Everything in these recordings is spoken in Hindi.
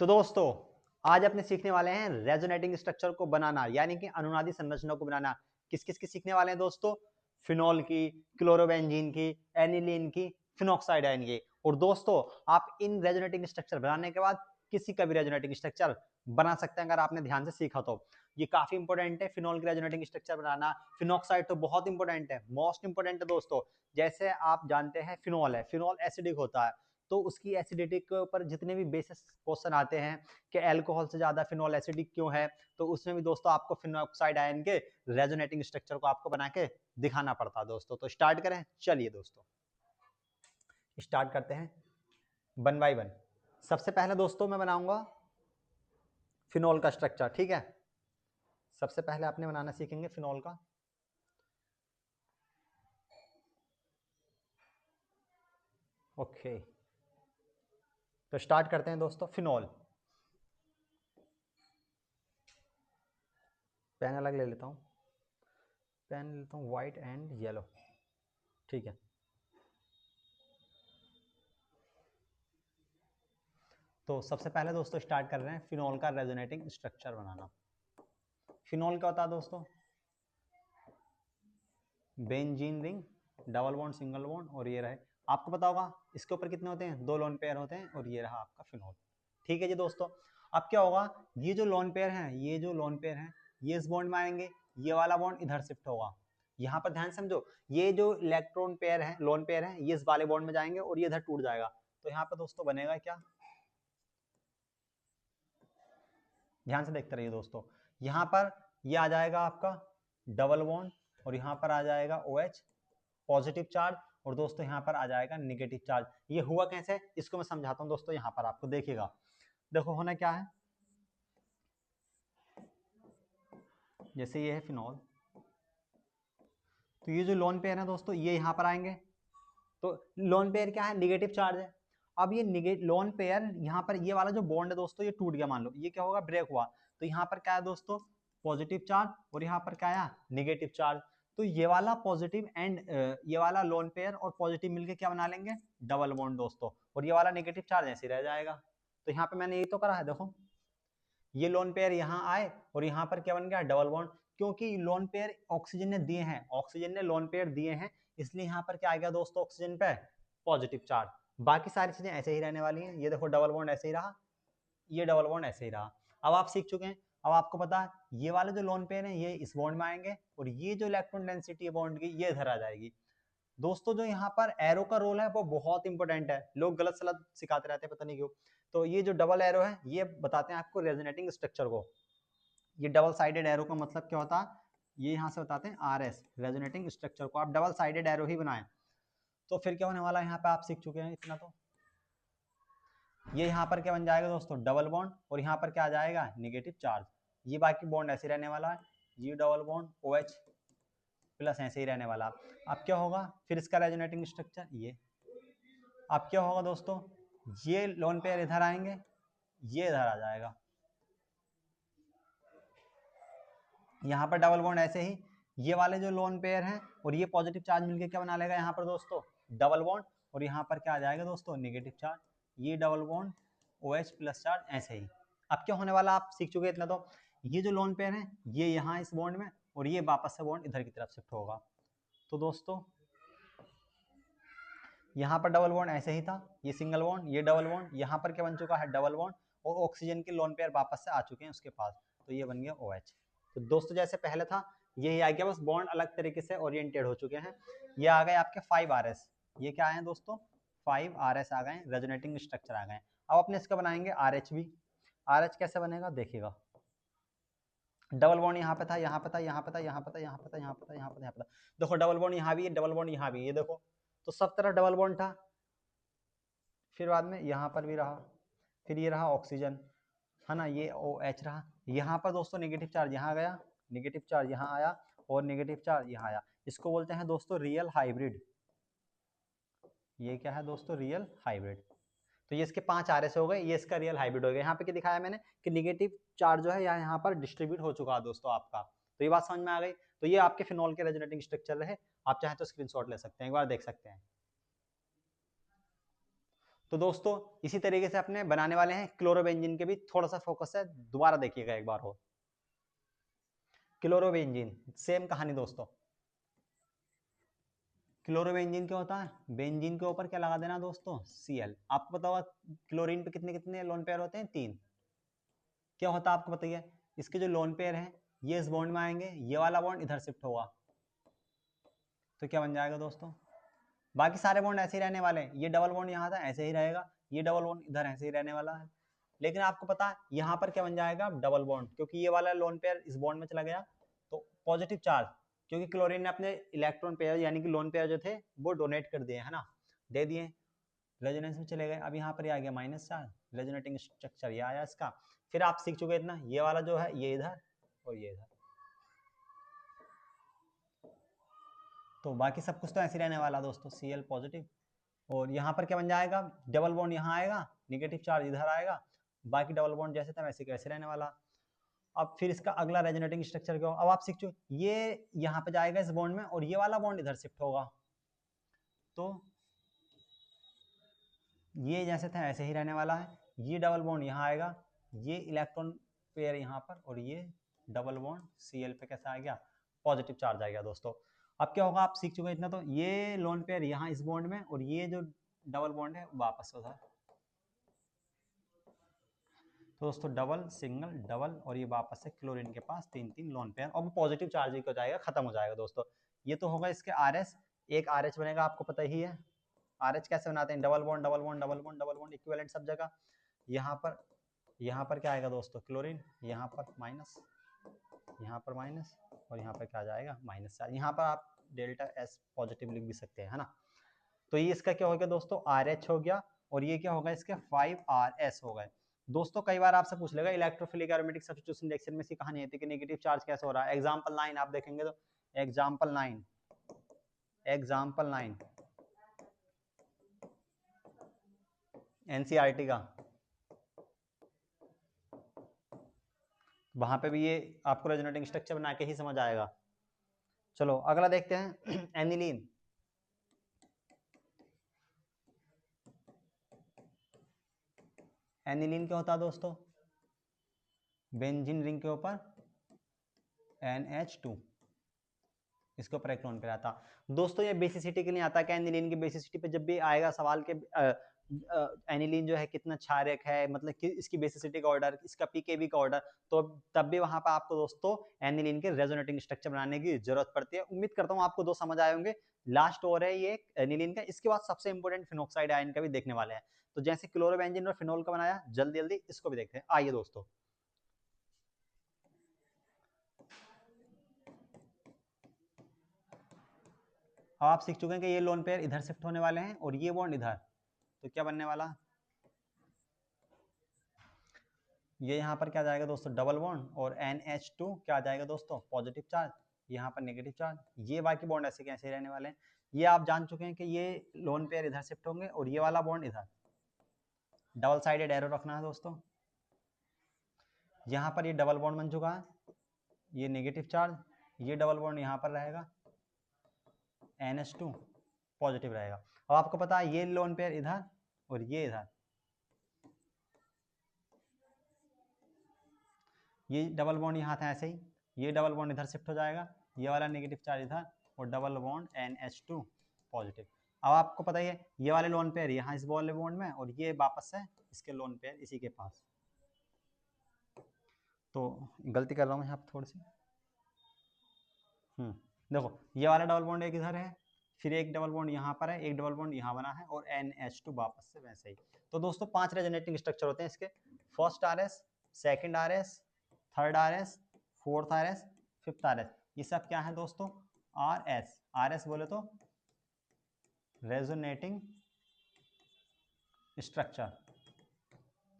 तो दोस्तों आज अपने सीखने वाले हैं रेजोनेटिंग स्ट्रक्चर को बनाना, यानी कि अनुनादी संरचना को बनाना। किस किस की सीखने वाले हैं दोस्तों? फिनॉल की, क्लोरोबेंजीन की, एनिलीन की, फिनॉक्साइड आयन की। और दोस्तों आप इन रेजोनेटिंग स्ट्रक्चर बनाने के बाद किसी का भी रेजोनेटिंग स्ट्रक्चर बना सकते हैं अगर आपने ध्यान से सीखा तो। ये काफी इंपॉर्टेंट है फिनॉल की रेजोनेटिंग स्ट्रक्चर बनाना। फिनॉक्साइड तो बहुत इंपॉर्टेंट है, मोस्ट इंपॉर्टेंट है दोस्तों। जैसे आप जानते हैं फिनॉल है, फिनॉल एसिडिक होता है, तो उसकी एसिडिटी के ऊपर जितने भी बेसिस क्वेश्चन आते हैं कि अल्कोहल से ज्यादा फिनॉल एसिडिक क्यों है, तो उसमें भी दोस्तों आपको फिनॉक्साइड आयन के रेजोनेटिंग स्ट्रक्चर को आपको बना के दिखाना पड़ता है दोस्तों। तो स्टार्ट करें, चलिए दोस्तों स्टार्ट करते हैं वन बाय वन। सबसे पहले दोस्तों मैं बनाऊंगा फिनॉल का स्ट्रक्चर, ठीक है। सबसे पहले आपने बनाना सीखेंगे फिनॉल का। ओके, तो स्टार्ट करते हैं दोस्तों फिनॉल। पेन अलग ले लेता हूँ, पेन लेता हूँ व्हाइट एंड येलो, ठीक है। तो सबसे पहले दोस्तों स्टार्ट कर रहे हैं फिनॉल का रेजोनेटिंग स्ट्रक्चर बनाना। फिनॉल क्या होता है दोस्तों? Benzene ring, double bond, single bond, और ये रहे। आपको पता होगा इसके ऊपर कितने होते हैं? 2 लोन पेयर होते हैं, और ये रहा आपका फिनॉल, ठीक है जी दोस्तों। अब क्या होगा, ये जो लोन पेयर हैं, ये जो लोन पेयर हैं, ये इस बॉन्ड में आएंगे, ये वाला बॉन्ड इधर शिफ्ट होगा। यहाँ पर ध्यान समझो, ये जो इलेक्ट्रॉन पेयर है, लोन पेयर है, ये इस वाले बॉन्ड में जाएंगे और ये इधर टूट जाएगा। तो यहाँ पर दोस्तों बनेगा क्या? ध्यान से देखते रहिए दोस्तों। यहाँ पर ये आ जाएगा आपका डबल बॉन्ड, और यहाँ पर आ जाएगा OH पॉजिटिव चार्ज, और दोस्तों यहाँ पर आ जाएगा निगेटिव चार्ज। ये हुआ कैसे, इसको मैं समझाता हूँ दोस्तों। यहाँ पर आपको देखिएगा, देखो होना क्या है, जैसे ये है फिनॉल, तो ये जो लोन पेयर है दोस्तों, ये यहाँ पर आएंगे। तो लोन पेयर क्या है? निगेटिव चार्ज है। अब ये लोन पेयर यहाँ पर, ये वाला जो बॉन्ड है दोस्तों, ये टूट गया, मान लो ये क्या होगा, ब्रेक हुआ। तो यहाँ पर क्या है दोस्तों? पॉजिटिव चार्ज, और यहाँ पर क्या है? Negative charge. तो ये वाला पॉजिटिव एंड ये वाला लोन पेयर और पॉजिटिव मिलके क्या बना लेंगे? डबल बॉन्ड दोस्तों। और ये वाला नेगेटिव चार्ज ऐसे रह जाएगा। तो यहाँ पे मैंने ये तो करा है, देखो ये लोन पेयर यहाँ आए, और यहाँ पर क्या बन गया? Double bond. क्योंकि लोन पेयर ऑक्सीजन ने दिए हैं, ऑक्सीजन ने लोन पेयर दिए हैं, इसलिए यहाँ पर क्या आ गया दोस्तों? ऑक्सीजन पे पॉजिटिव चार्ज। बाकी सारी चीजें ऐसे ही रहने वाली हैं। ये देखो डबल बॉन्ड ऐसे ही रहा, ये डबल बॉन्ड ऐसे ही रहा। अब आप सीख चुके हैं। अब आपको पता है ये वाले जो लोन पेयर हैं, ये इस बॉन्ड में आएंगे, और ये जो इलेक्ट्रॉन डेंसिटी है बॉन्ड की, ये इधर आ जाएगी। दोस्तों जो यहाँ पर एरो का रोल है वो बहुत इंपॉर्टेंट है, लोग गलत सलत सिखाते रहते हैं, पता नहीं क्यों। तो ये जो डबल एरो है, ये बताते हैं आपको रेजोनेटिंग स्ट्रक्चर को। ये डबल साइडेड एरो का मतलब क्या होता है, ये यहाँ से बताते हैं RS रेजोनेटिंग स्ट्रक्चर को। आप डबल साइडेड एरो ही बनाएं, तो फिर क्या होने वाला है, यहाँ पे आप सीख चुके हैं इतना। तो ये यहाँ पर क्या बन जाएगा दोस्तों? डबल बॉन्ड, और यहाँ पर क्या आ जाएगा? Negative charge. ये बाकी बॉन्ड ऐसे रहने वाला है, ये डबल बॉन्ड OH प्लस ऐसे ही रहने वाला। अब क्या होगा फिर इसका रेजोनेटिंग स्ट्रक्चर, ये अब क्या होगा दोस्तों, ये लोन पेयर इधर आएंगे, ये इधर आ जाएगा। यहाँ पर डबल बॉन्ड ऐसे ही, ये वाले जो लोन पेयर हैं और ये पॉजिटिव चार्ज मिलके क्या बना लेगा यहाँ पर दोस्तों? डबल बॉन्ड, और यहाँ पर क्या आ जाएगा दोस्तों? Negative charge. ये double bond OH plus charge ऐसे ही। अब क्या होने वाला, आप सीख चुके इतना तो। ये जो लोन पेयर है, ये यहाँ इस बॉन्ड में, और ये वापस से बॉन्ड इधर की तरफ शिफ्ट होगा। तो दोस्तों यहाँ पर डबल बॉन्ड ऐसे ही था, ये सिंगल बॉन्ड, ये डबल बॉन्ड, यहाँ पर क्या बन चुका है? डबल बॉन्ड, और ऑक्सीजन के लोन पेयर वापस से आ चुके हैं उसके पास, तो ये बन गया OH। तो दोस्तों जैसे पहले था यही आ गया, बस बॉन्ड अलग तरीके से ओरिएंटेड हो चुके हैं। ये आ गए आपके 5RS। ये क्या आए दोस्तों? 5RS आ गए, रेजोनेटिंग स्ट्रक्चर आ गए। अब अपने इसका बनाएंगे RH भी। RH कैसे बनेगा देखिएगा, डबल बॉन्ड यहाँ पे था, यहाँ पे था, यहाँ पे था, यहाँ पे था, यहाँ पे था, यहाँ पे था, यहाँ पे था, यहाँ पे था। देखो डबल बॉन्ड यहाँ भी है, डबल बॉन्ड यहाँ भी है, ये देखो। तो सब तरफ डबल बॉन्ड था, फिर बाद में यहाँ पर भी रहा, फिर ये रहा ऑक्सीजन, है ना, ये OH रहा। यहाँ पर दोस्तों नेगेटिव चार्ज यहाँ गया, नेगेटिव चार्ज यहाँ आया, और नेगेटिव चार्ज यहाँ आया। इसको बोलते हैं दोस्तों रियल हाइब्रिड। ये क्या है दोस्तों? Real hybrid. तो ये इसके 5 RS हो गए, ये इसका रियल हाइब्रिड हो गया। यहाँ पे क्या दिखाया मैंने कि नेगेटिव चार्ज जो है यहाँ पर डिस्ट्रीब्यूट हो चुका है दोस्तों आपका। तो ये बात समझ में आ गई। तो ये आपके फिनॉल के रेजोनेटिंग स्ट्रक्चर रहे, आप चाहें तो स्क्रीनशॉट ले सकते हैं, एक बार देख सकते हैं। तो दोस्तों इसी तरीके से अपने बनाने वाले हैं क्लोरोबेंजीन के भी, थोड़ा सा फोकस है, दोबारा देखिएगा एक बार हो। क्लोरोबेंजीन सेम कहानी दोस्तों। क्लोरोबेंजीन क्या होता है, बेंजीन के ऊपर क्या लगा देना दोस्तों, Cl। आपको पता होगा क्लोरीन पे कितने कितने लोन पेयर होते हैं, 3। क्या होता है आपको बताइए, इसके जो लोन पेयर है ये इस बॉन्ड में आएंगे, ये वाला बॉन्ड इधर शिफ्ट होगा, तो क्या बन जाएगा दोस्तों, बाकी सारे बॉन्ड ऐसे ही रहने वाले हैं। ये डबल बॉन्ड यहाँ था ऐसे ही रहेगा, ये डबल बॉन्ड इधर ऐसे ही रहने वाला है। लेकिन आपको पता है यहाँ पर क्या बन जाएगा, डबल बॉन्ड, क्योंकि ये वाला लोन पेयर इस बॉन्ड में चला गया तो पॉजिटिव चार्ज, क्योंकि क्लोरीन ने अपने इलेक्ट्रॉन पेयर यानी कि लोन पेयर जो थे वो डोनेट कर दिए, है ना, दे दिए, रेजोनेंस में चले गए। अब यहाँ पर आ गया माइनस चार्ज, रेजोनेटिंग स्ट्रक्चर ये आया इसका। फिर आप सीख चुके इतना, ये वाला जो है ये इधर और ये इधर, तो बाकी सब कुछ तो ऐसे रहने वाला दोस्तों, Cl पॉजिटिव। और यहाँ पर क्या बन जाएगा, डबल बॉन्ड यहाँ आएगा, निगेटिव चार्ज इधर आएगा, बाकी डबल बॉन्ड जैसे था वैसे कैसे रहने वाला। अब फिर इसका अगला रेजोनेटिंग स्ट्रक्चर क्या हो, अब आप सीख चुके, ये यहाँ पे जाएगा इस बॉन्ड में और ये वाला बॉन्ड इधर शिफ्ट होगा, तो ये जैसे था ऐसे ही रहने वाला है। ये डबल बॉन्ड यहाँ आएगा, ये इलेक्ट्रॉन पेयर यहाँ पर, और ये डबल बॉन्ड Cl पे कैसा आ गया, पॉजिटिव चार्ज आ गया दोस्तों। अब क्या होगा, आप सीख चुके हैं इतना, तो ये लोन पेयर यहाँ इस बॉन्ड में और ये जो डबल बॉन्ड है वापस होता है, तो दोस्तों डबल सिंगल डबल, और ये वापस से क्लोरीन के पास 3 लोन पेयर, और पॉजिटिव चार्ज हो जाएगा, खत्म हो जाएगा दोस्तों। ये तो होगा इसके RS, एक RH बनेगा, आपको पता ही है RH कैसे बनाते हैं, double bond double bond double bond double bond, equivalent सब जगह। यहाँ पर क्या आएगा दोस्तों, क्लोरीन, यहाँ पर माइनस, यहाँ पर माइनस, और यहाँ पर क्या आ जाएगा, माइनस चार्ज। यहाँ पर आप डेल्टा S पॉजिटिव लिख भी सकते हैं, है ना। तो ये इसका क्या हो गया दोस्तों, RH हो गया, और ये क्या होगा इसके 5RS हो गए दोस्तों। कई बार आपसे पूछ लेगा इलेक्ट्रोफिलिक एरोमेटिक सब्स्टिट्यूशन रिएक्शन में सी कहानी है कि नेगेटिव चार्ज कैसे हो रहा है। एग्जांपल 9 आप देखेंगे तो, एग्जांपल 9 एनसीईआरटी का, वहां पे भी ये आपको रेजोनेटिंग स्ट्रक्चर बना के ही समझ आएगा। चलो अगला देखते हैं एनिलीन। एनिलीन क्या होता है दोस्तों, बेंजीन रिंग के ऊपर NH2, इसके ऊपर इलेक्ट्रॉन पे आता दोस्तों। ये बेसिसिटी के लिए आता है, क्या एनिलीन की बेसिसिटी पे जब भी आएगा सवाल के एनिलीन जो है कितना क्षारक है, मतलब कि इसकी बेसिसिटी का ऑर्डर, इसका पीकेबी का ऑर्डर, तो तब भी वहां पर आपको दोस्तों एनिलीन के रेजोनेटिंग स्ट्रक्चर बनाने की जरूरत पड़ती है। उम्मीद करता हूँ आपको 2 समझ आए होंगे। लास्ट और है ये एनिलीन का, इसके बाद सबसे इंपॉर्टेंट फिनोक्साइड आयन का भी देखने वाले हैं। तो जैसे क्लोरोबेंजीन और फिनोल का बनाया, जल्दी जल्दी इसको भी देखते हैं, आइए दोस्तों। अब आप सीख चुके हैं कि ये लोन पेयर इधर शिफ्ट होने वाले हैं और ये बॉन्ड इधर, तो क्या बनने वाला, ये यहाँ पर क्या जाएगा दोस्तों, डबल बॉन्ड, और NH2 क्या आ जाएगा दोस्तों, पॉजिटिव चार्ज, यहाँ पर नेगेटिव चार्ज। ये बाकी बॉन्ड ऐसे कैसे रहने वाले हैं, ये आप जान चुके हैं कि ये लोन पेयर इधर शिफ्ट होंगे और ये वाला बॉन्ड इधर। डबल साइडेड एरो रखना है दोस्तों। यहाँ पर ये डबल बॉन्ड बन चुका है, ये नेगेटिव चार्ज, ये डबल बॉन्ड यहाँ पर रहेगा, NH2 पॉजिटिव रहेगा। अब आपको पता है ये लोन पेयर इधर और ये इधर, ये डबल बॉन्ड यहाँ था ऐसे ही, ये डबल बॉन्ड इधर शिफ्ट हो जाएगा, ये वाला नेगेटिव चार्ज इधर, और डबल बॉन्ड NH2 पॉजिटिव। अब आपको पता ही है ये वाले लोन पेयर यहाँ इस वाले बॉन्ड में, और ये वापस है इसके लोन पेयर इसी के पास। तो गलती कर रहा हूँ यहाँ पर थोड़ी सी, देखो ये वाला डबल बॉन्ड एक इधर है, फिर एक डबल बॉन्ड यहाँ पर है, एक डबल बॉन्ड यहाँ बना है, और NH2 वापस से वैसे ही। तो दोस्तों 5 रेजोनेटिंग स्ट्रक्चर होते हैं इसके, first RS, second RS, third RS, fourth RS, fifth RS। ये सब क्या है दोस्तों, RS बोले तो रेजोनेटिंग स्ट्रक्चर,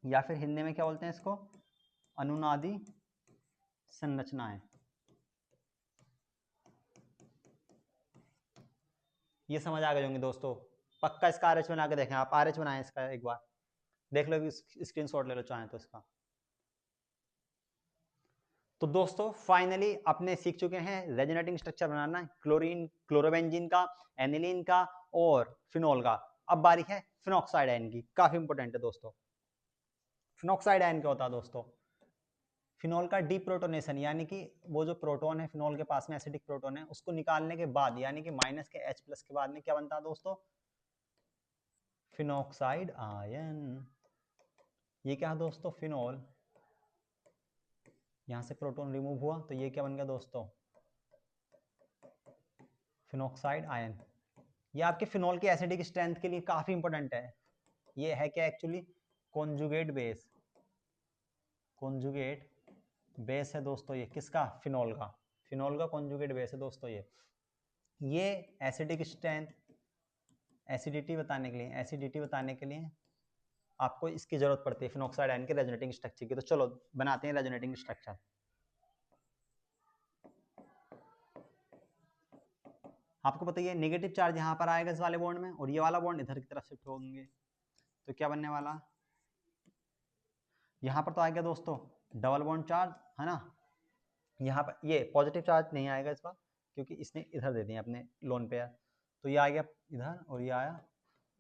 या फिर हिंदी में क्या बोलते हैं इसको, अनुनादी संरचनाएं। ये समझ आ गए होंगे दोस्तों, पक्का इसका RH बना के देखें आप, RH बनाएं इसका एक बार, देख लो, स्क्रीनशॉट ले लो चाहें तो इसका। तो दोस्तों फाइनली अपने सीख चुके हैं रेजोनेटिंग स्ट्रक्चर बनाना, क्लोरोबेंजीन का, एनिलीन का और फिनोल का। अब बारी है फिनॉक्साइड आयन की, काफी इंपॉर्टेंट है दोस्तों। फिनॉक्साइड आयन क्या होता है दोस्तों? फिनॉल का डीप्रोटोनेशन, यानी कि वो जो प्रोटॉन है फिनॉल के पास में, एसिडिक प्रोटॉन है, उसको निकालने के बाद, यानी कि माइनस के H+ के बाद में क्या बनता है दोस्तों? Phenoxide ion. ये क्या है दोस्तों? फिनॉल, यहां से प्रोटॉन रिमूव हुआ तो ये क्या बन गया दोस्तों? Phenoxide ion. ये आपके फिनॉल की एसिडिक स्ट्रेंथ के लिए काफी इंपॉर्टेंट है। ये है क्या actually? Conjugate base. Conjugate base है दोस्तों ये किसका? फिनॉल का। फिनॉल का कॉन्जुगेट बेस है दोस्तों ये एसिडिक स्ट्रेंथ, एसिडिटी बताने के लिए, एसिडिटी बताने के लिए आपको इसकी जरूरत पड़ती है फिनॉक्साइड आयन के रेजोनेटिंग स्ट्रक्चर की। तो चलो बनाते हैं रेजोनेटिंग स्ट्रक्चर। आपको पता है नेगेटिव चार्ज यहाँ पर आएगा इस वाले बॉन्ड में, और ये वाला बॉन्ड इधर की तरफ शिफ्ट होंगे, तो क्या बनने वाला? यहाँ पर तो आएगा दोस्तों डबल बॉन्ड चार्ज, है ना। यहाँ पर ये पॉजिटिव चार्ज नहीं आएगा इस बार, क्योंकि इसने इधर दे दिए अपने लोन पेयर, तो ये आ गया इधर और ये आया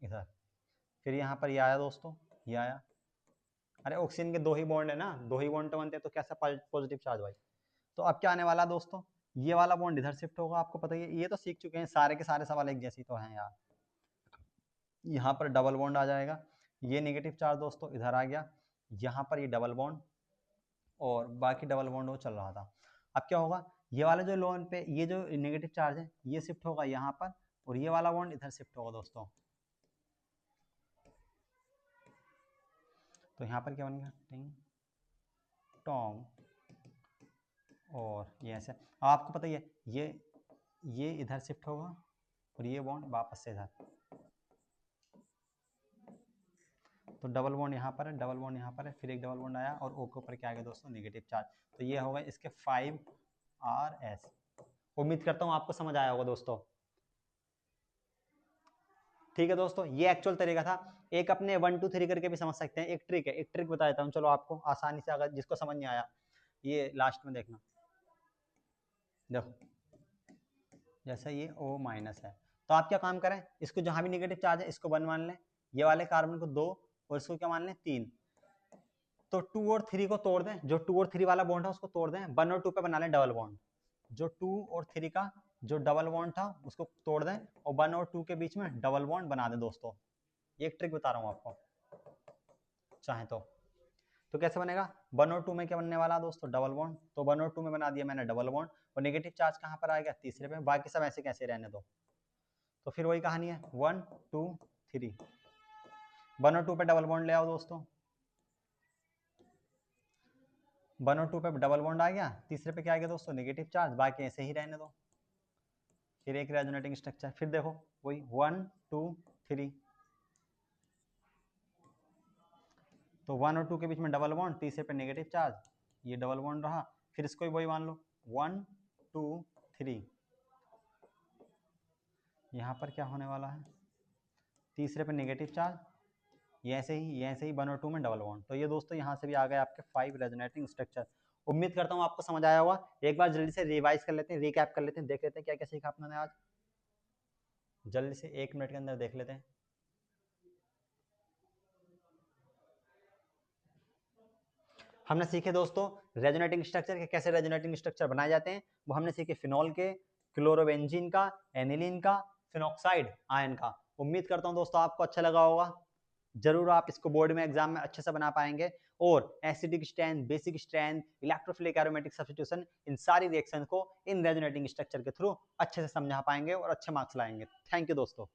इधर। फिर यहाँ पर ये आया दोस्तों, ये आया। अरे ऑक्सीजन के दो ही बॉन्ड है ना, दो ही बॉन्ड तो बनते हैं, तो कैसा पॉजिटिव चार्ज भाई? तो अब क्या आने वाला दोस्तों? ये वाला बॉन्ड इधर शिफ्ट होगा। आपको पता है ये तो सीख चुके हैं, सारे के सारे सवाल एक जैसे ही तो हैं यार। यहाँ पर डबल बॉन्ड आ जाएगा, ये नेगेटिव चार्ज दोस्तों इधर आ गया, यहाँ पर ये डबल बॉन्ड, और बाकी डबल बॉन्ड वो चल रहा था। अब क्या होगा? ये वाला जो लोन पे ये जो नेगेटिव चार्ज है ये शिफ्ट होगा यहाँ पर, और ये वाला बॉन्ड इधर शिफ्ट होगा दोस्तों। तो यहाँ पर क्या बन गया? टिंग टोंग, और ये ऐसे। अब आपको पता ही है ये इधर शिफ्ट होगा, और ये बॉन्ड वापस से इधर, तो डबल बॉन्ड यहाँ पर है, डबल बॉन्ड यहाँ पर है, फिर एक डबल बॉन्ड आया, और ओ के ऊपर क्या आ गया दोस्तों? Negative charge. तो ये होगा इसके 5Rs। उम्मीद करता हूँ आपको समझ आया होगा दोस्तों। ठीक है दोस्तों, ये एक्चुअल तरीका था। एक अपने 1 2 3 करके भी समझ सकते हैं। एक ट्रिक है, एक ट्रिक बता देता हूँ चलो आपको आसानी से, अगर जिसको समझ नहीं आया ये लास्ट में देखना। देखो जैसा ये O- है, तो आप क्या काम करें, इसको जहां भी नेगेटिव चार्ज है इसको 1 मान लें, ये वाले कार्बन को 2, और इसको क्या मान लें? 3। तो 2 और 3 को तोड़ दें, जो 2 और 3 वाला बॉन्ड है उसको तोड़ दें, 1 और 2 पे बना लें डबल बॉन्ड। जो 2 और 3 का जो डबल बॉन्ड था उसको तोड़ दें, और 1 और 2 के बीच में डबल बॉन्ड बना दें दोस्तों। ये एक ट्रिक बता रहा हूँ आपको, चाहे तो कैसे बनेगा? 1 और 2 में क्या बनने वाला दोस्तों? Double bond. तो 1 और 2 में बना दिया मैंने डबल बॉन्ड, और नेगेटिव चार्ज कहाँ पर आएगा? तीसरे पे, बाकी सब ऐसे कैसे रहने दो। तो फिर वही कहानी है, 1 2 3, 1 और 2 पे डबल बॉन्ड ले आओ दोस्तों, 1 और 2 पे डबल बॉन्ड आ गया, तीसरे पे क्या आ गया दोस्तों? नेगेटिव चार्ज, बाकी ऐसे ही रहने दो। फिर एक रेजोनेटिंग स्ट्रक्चर, फिर देखो वही 1 2 3, तो 1 और 2 के बीच में डबल बॉन्ड, तीसरे पे नेगेटिव चार्ज, ये डबल बॉन्ड रहा। फिर इसको भी वही मान लो 1 2 3, यहाँ पर क्या होने वाला है? तीसरे पे नेगेटिव चार्ज, ये ऐसे ही 1 और 2 में डबल बॉन्ड। तो ये दोस्तों यहाँ से भी आ गए आपके 5 रेजोनेटिंग स्ट्रक्चर। उम्मीद करता हूँ आपको समझ आया होगा। एक बार जल्दी से रिवाइज कर लेते हैं, रिकैप कर लेते हैं, देख लेते हैं क्या क्या सीखा आपने आज। जल्दी से 1 मिनट के अंदर देख लेते हैं। हमने सीखे दोस्तों रेजोनेटिंग स्ट्रक्चर के, कैसे रेजोनेटिंग स्ट्रक्चर बनाए जाते हैं, वो हमने सीखे फिनॉल के, क्लोरोबेंजीन का, एनिलीन का, फिनॉक्साइड आयन का। उम्मीद करता हूँ दोस्तों आपको अच्छा लगा होगा। जरूर आप इसको बोर्ड में एग्जाम में अच्छे से बना पाएंगे, और acidic strength, basic strength, electrophilic aromatic substitution, इन सारी रिएक्शन को इन रेजोनेटिंग स्ट्रक्चर के थ्रू अच्छे से समझा पाएंगे और अच्छे मार्क्स लाएंगे। थैंक यू दोस्तों।